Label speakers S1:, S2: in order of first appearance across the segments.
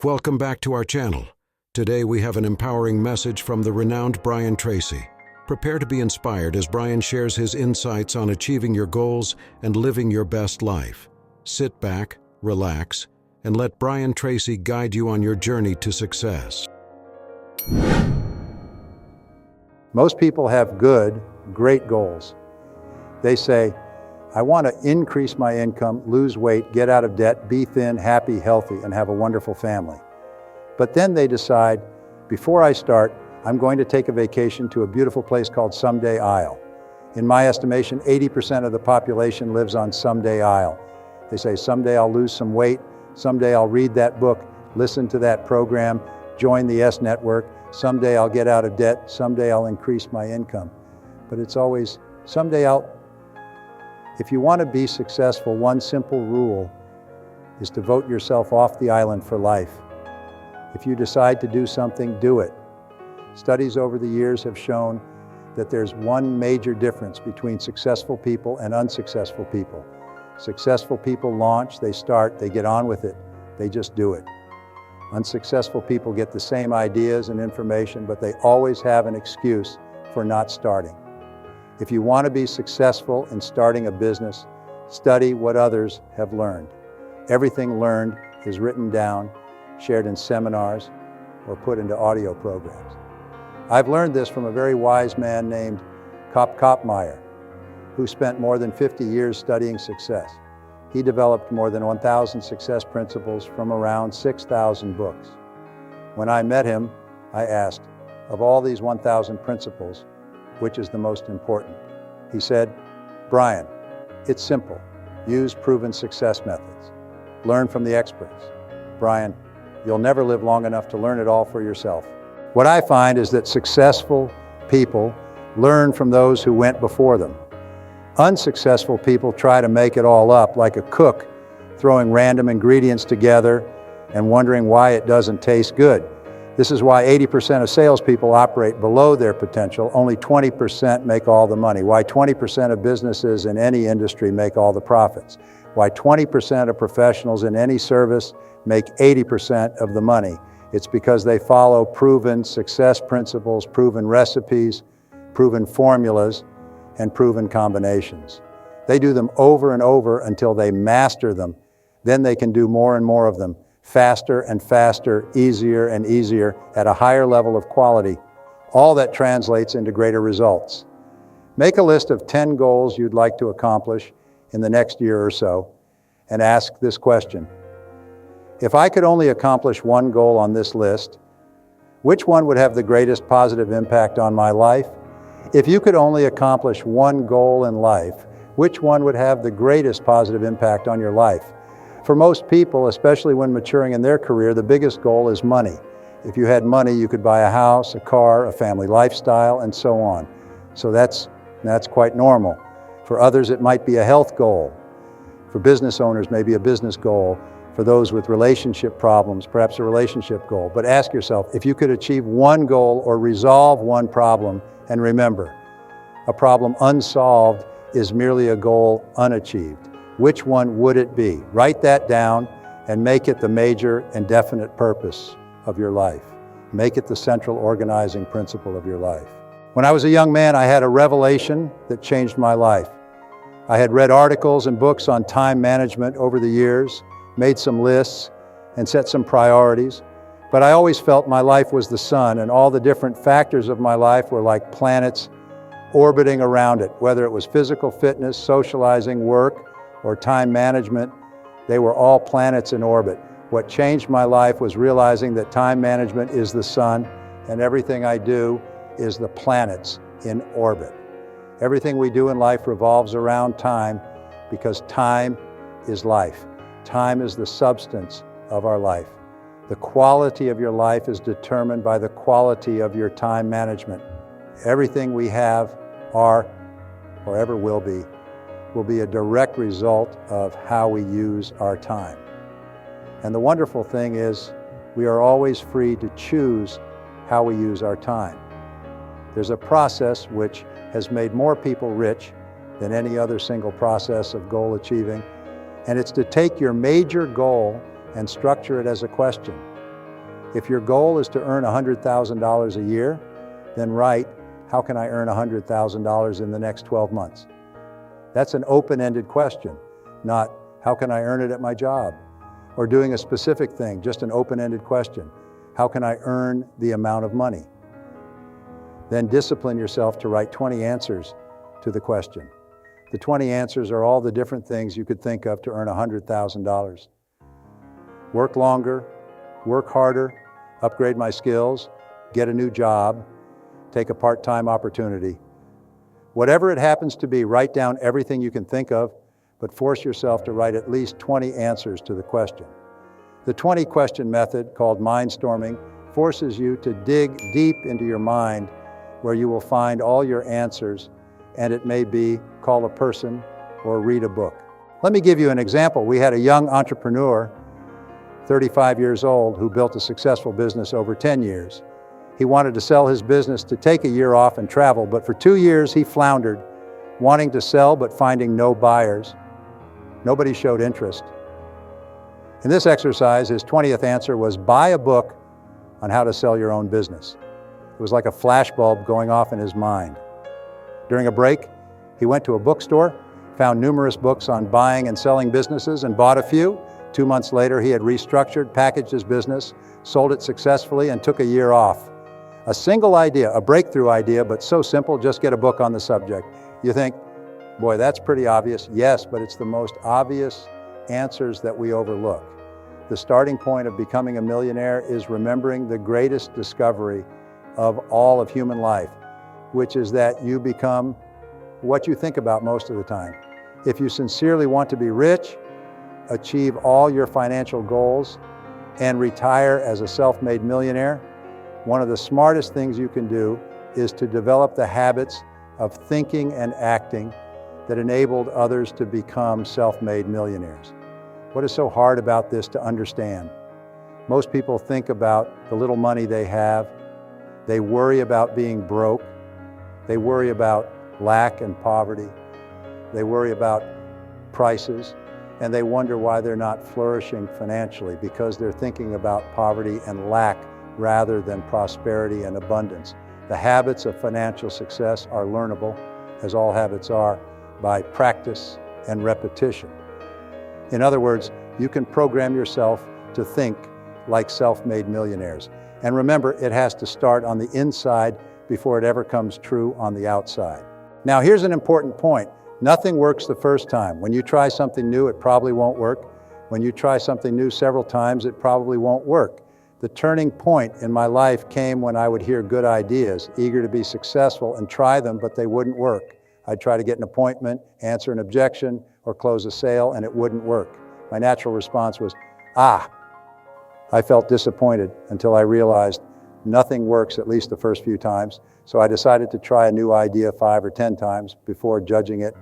S1: Welcome back to our channel. Today we have an empowering message from the renowned Brian Tracy. Prepare to be inspired as Brian shares his insights on achieving your goals and living your best life. Sit back, relax, and let Brian Tracy guide you on your journey to success.
S2: Most people have good, great goals. They say, I want to increase my income, lose weight, get out of debt, be thin, happy, healthy, and have a wonderful family. But then they decide, before I start, I'm going to take a vacation to a beautiful place called Someday Isle. In my estimation, 80% of the population lives on Someday Isle. They say, someday I'll lose some weight, someday I'll read that book, listen to that program, join the S Network, someday I'll get out of debt, someday I'll increase my income. But it's always, someday I'll... If you want to be successful, one simple rule is to vote yourself off the island for life. If you decide to do something, do it. Studies over the years have shown that there's one major difference between successful people and unsuccessful people. Successful people launch, they start, they get on with it, they just do it. Unsuccessful people get the same ideas and information, but they always have an excuse for not starting. If you want to be successful in starting a business, study what others have learned. Everything learned is written down, shared in seminars, or put into audio programs. I've learned this from a very wise man named Kop Kopmeyer, who spent more than 50 years studying success. He developed more than 1,000 success principles from around 6,000 books. When I met him, I asked, of all these 1,000 principles, which is the most important? He said, Brian, it's simple. Use proven success methods. Learn from the experts. Brian, you'll never live long enough to learn it all for yourself. What I find is that successful people learn from those who went before them. Unsuccessful people try to make it all up, like a cook throwing random ingredients together and wondering why it doesn't taste good. This is why 80% of salespeople operate below their potential. Only 20% make all the money. Why 20% of businesses in any industry make all the profits. Why 20% of professionals in any service make 80% of the money. It's because they follow proven success principles, proven recipes, proven formulas, and proven combinations. They do them over and over until they master them. Then they can do more and more of them, faster and faster, easier and easier, at a higher level of quality. All that translates into greater results. Make a list of 10 goals you'd like to accomplish in the next year or so, and ask this question. If I could only accomplish one goal on this list, which one would have the greatest positive impact on my life? If you could only accomplish one goal in life, which one would have the greatest positive impact on your life? For most people, especially when maturing in their career, the biggest goal is money. If you had money, you could buy a house, a car, a family lifestyle, and so on. So that's quite normal. For others, it might be a health goal. For business owners, maybe a business goal. For those with relationship problems, perhaps a relationship goal. But ask yourself, if you could achieve one goal or resolve one problem, and remember, a problem unsolved is merely a goal unachieved. Which one would it be? Write that down and make it the major and definite purpose of your life. Make it the central organizing principle of your life. When I was a young man, I had a revelation that changed my life. I had read articles and books on time management over the years, made some lists, and set some priorities. But I always felt my life was the sun, and all the different factors of my life were like planets orbiting around it. Whether it was physical fitness, socializing, work, or time management, they were all planets in orbit. What changed my life was realizing that time management is the sun, and everything I do is the planets in orbit. Everything we do in life revolves around time, because time is life. Time is the substance of our life. The quality of your life is determined by the quality of your time management. Everything we have, are, or ever will be a direct result of how we use our time. And the wonderful thing is, we are always free to choose how we use our time. There's a process which has made more people rich than any other single process of goal achieving, and it's to take your major goal and structure it as a question. If your goal is to earn $100,000 a year, then write, how can I earn $100,000 in the next 12 months? That's an open-ended question, not how can I earn it at my job? Or doing a specific thing, just an open-ended question. How can I earn the amount of money? Then discipline yourself to write 20 answers to the question. The 20 answers are all the different things you could think of to earn $100,000. Work longer, work harder, upgrade my skills, get a new job, take a part-time opportunity. Whatever it happens to be, write down everything you can think of, but force yourself to write at least 20 answers to the question. The 20 question method, called mindstorming, forces you to dig deep into your mind where you will find all your answers, and it may be call a person or read a book. Let me give you an example. We had a young entrepreneur, 35 years old, who built a successful business over 10 years. He wanted to sell his business to take a year off and travel, but for 2 years he floundered, wanting to sell but finding no buyers. Nobody showed interest. In this exercise, his 20th answer was buy a book on how to sell your own business. It was like a flashbulb going off in his mind. During a break, he went to a bookstore, found numerous books on buying and selling businesses, and bought a few. 2 months later, he had restructured, packaged his business, sold it successfully, and took a year off. A single idea, a breakthrough idea, but so simple, just get a book on the subject. You think, boy, that's pretty obvious. Yes, but it's the most obvious answers that we overlook. The starting point of becoming a millionaire is remembering the greatest discovery of all of human life, which is that you become what you think about most of the time. If you sincerely want to be rich, achieve all your financial goals, and retire as a self-made millionaire, one of the smartest things you can do is to develop the habits of thinking and acting that enabled others to become self-made millionaires. What is so hard about this to understand? Most people think about the little money they have. They worry about being broke. They worry about lack and poverty. They worry about prices, and they wonder why they're not flourishing financially, because they're thinking about poverty and lack rather than prosperity and abundance. The habits of financial success are learnable, as all habits are, by practice and repetition. In other words, you can program yourself to think like self-made millionaires. And remember, it has to start on the inside before it ever comes true on the outside. Now, here's an important point. Nothing works the first time. When you try something new, it probably won't work. When you try something new several times, it probably won't work. The turning point in my life came when I would hear good ideas, eager to be successful, and try them, but they wouldn't work. I'd try to get an appointment, answer an objection, or close a sale, and it wouldn't work. My natural response was, I felt disappointed until I realized nothing works at least the first few times. So I decided to try a new idea 5 or 10 times before judging it.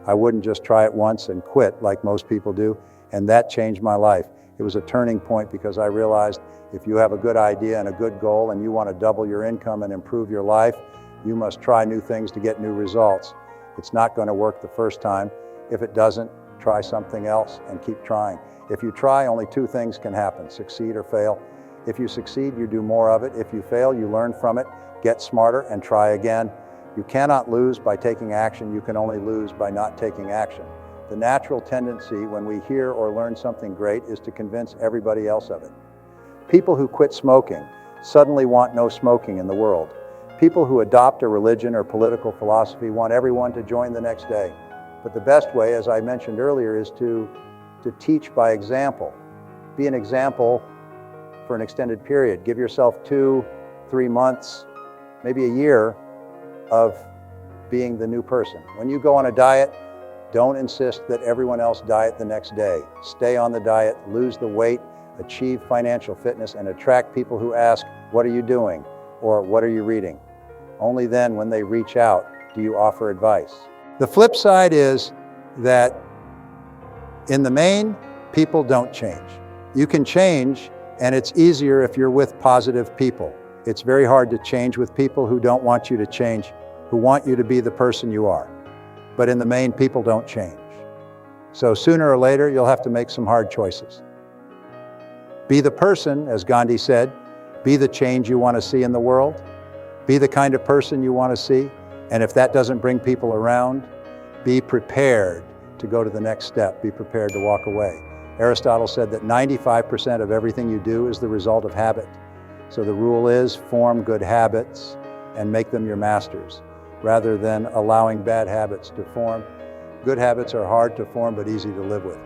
S2: I wouldn't just try it once and quit like most people do, and that changed my life. It was a turning point because I realized if you have a good idea and a good goal and you want to double your income and improve your life, you must try new things to get new results. It's not going to work the first time. If it doesn't, try something else and keep trying. If you try, only 2 things can happen, succeed or fail. If you succeed, you do more of it. If you fail, you learn from it, get smarter, and try again. You cannot lose by taking action. You can only lose by not taking action. The natural tendency when we hear or learn something great is to convince everybody else of it. People who quit smoking suddenly want no smoking in the world. People who adopt a religion or political philosophy want everyone to join the next day. But the best way, as I mentioned earlier, is to teach by example. Be an example for an extended period. Give yourself 2, 3 months, maybe a year of being the new person. When you go on a diet, don't insist that everyone else diet the next day. Stay on the diet, lose the weight, achieve financial fitness, and attract people who ask, what are you doing? Or what are you reading? Only then, when they reach out, do you offer advice. The flip side is that in the main, people don't change. You can change, and it's easier if you're with positive people. It's very hard to change with people who don't want you to change, who want you to be the person you are. But in the main, people don't change. So sooner or later, you'll have to make some hard choices. Be the person, as Gandhi said, be the change you want to see in the world. Be the kind of person you want to see. And if that doesn't bring people around, be prepared to go to the next step. Be prepared to walk away. Aristotle said that 95% of everything you do is the result of habit. So the rule is form good habits and make them your masters, rather than allowing bad habits to form. Good habits are hard to form but easy to live with.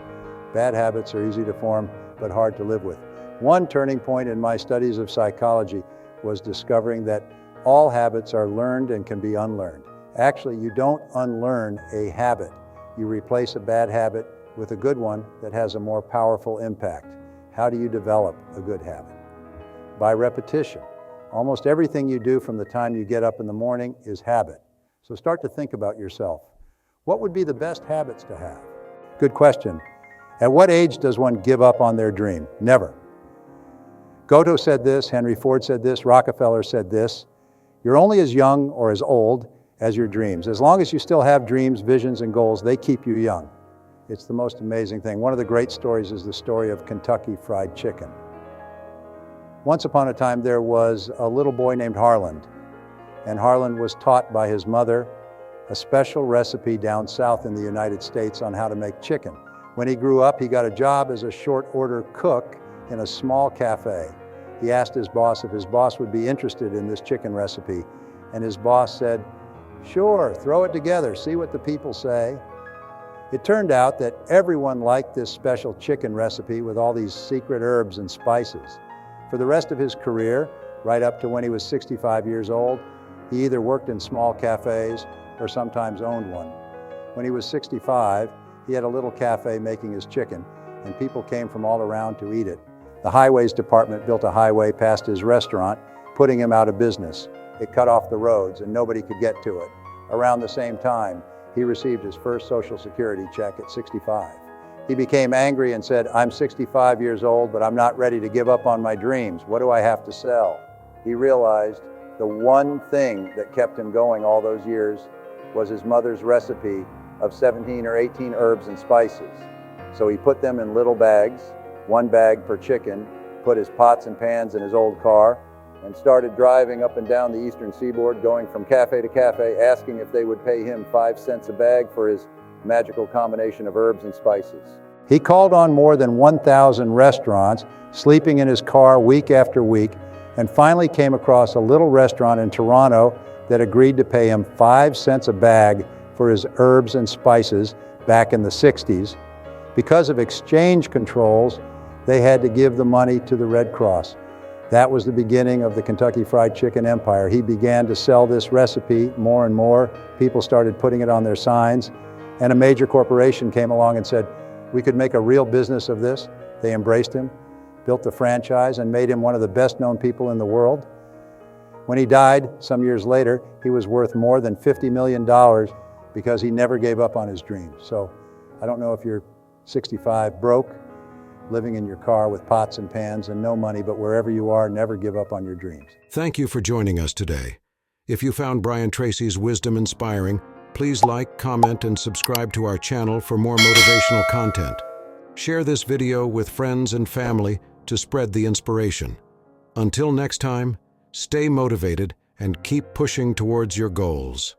S2: Bad habits are easy to form but hard to live with. One turning point in my studies of psychology was discovering that all habits are learned and can be unlearned. Actually, you don't unlearn a habit. You replace a bad habit with a good one that has a more powerful impact. How do you develop a good habit? By repetition. Almost everything you do from the time you get up in the morning is habit. So start to think about yourself. What would be the best habits to have? Good question. At what age does one give up on their dream? Never. Goethe said this, Henry Ford said this, Rockefeller said this. You're only as young or as old as your dreams. As long as you still have dreams, visions, and goals, they keep you young. It's the most amazing thing. One of the great stories is the story of Kentucky Fried Chicken. Once upon a time, there was a little boy named Harland, and Harland was taught by his mother a special recipe down south in the United States on how to make chicken. When he grew up, he got a job as a short order cook in a small cafe. He asked his boss if his boss would be interested in this chicken recipe, and his boss said, "Sure, throw it together, see what the people say." It turned out that everyone liked this special chicken recipe with all these secret herbs and spices. For the rest of his career, right up to when he was 65 years old, he either worked in small cafes or sometimes owned one. When he was 65, he had a little cafe making his chicken, and people came from all around to eat it. The highways department built a highway past his restaurant, putting him out of business. It cut off the roads and nobody could get to it. Around the same time, he received his first Social Security check at 65. He became angry and said, "I'm 65 years old, but I'm not ready to give up on my dreams. What do I have to sell?" He realized the one thing that kept him going all those years was his mother's recipe of 17 or 18 herbs and spices. So he put them in little bags, one bag per chicken, put his pots and pans in his old car, and started driving up and down the eastern seaboard, going from cafe to cafe, asking if they would pay him 5 cents a bag for his magical combination of herbs and spices. He called on more than 1,000 restaurants, sleeping in his car week after week, and finally came across a little restaurant in Toronto that agreed to pay him 5 cents a bag for his herbs and spices back in the 60s. Because of exchange controls, they had to give the money to the Red Cross. That was the beginning of the Kentucky Fried Chicken empire. He began to sell this recipe more and more. People started putting it on their signs, and a major corporation came along and said, "We could make a real business of this." They embraced him, built the franchise, and made him one of the best-known people in the world. When he died some years later, he was worth more than $50 million because he never gave up on his dreams. So I don't know if you're 65 broke, living in your car with pots and pans and no money, but wherever you are, never give up on your dreams.
S1: Thank you for joining us today. If you found Brian Tracy's wisdom inspiring, please like, comment, and subscribe to our channel for more motivational content. Share this video with friends and family to spread the inspiration. Until next time, stay motivated and keep pushing towards your goals.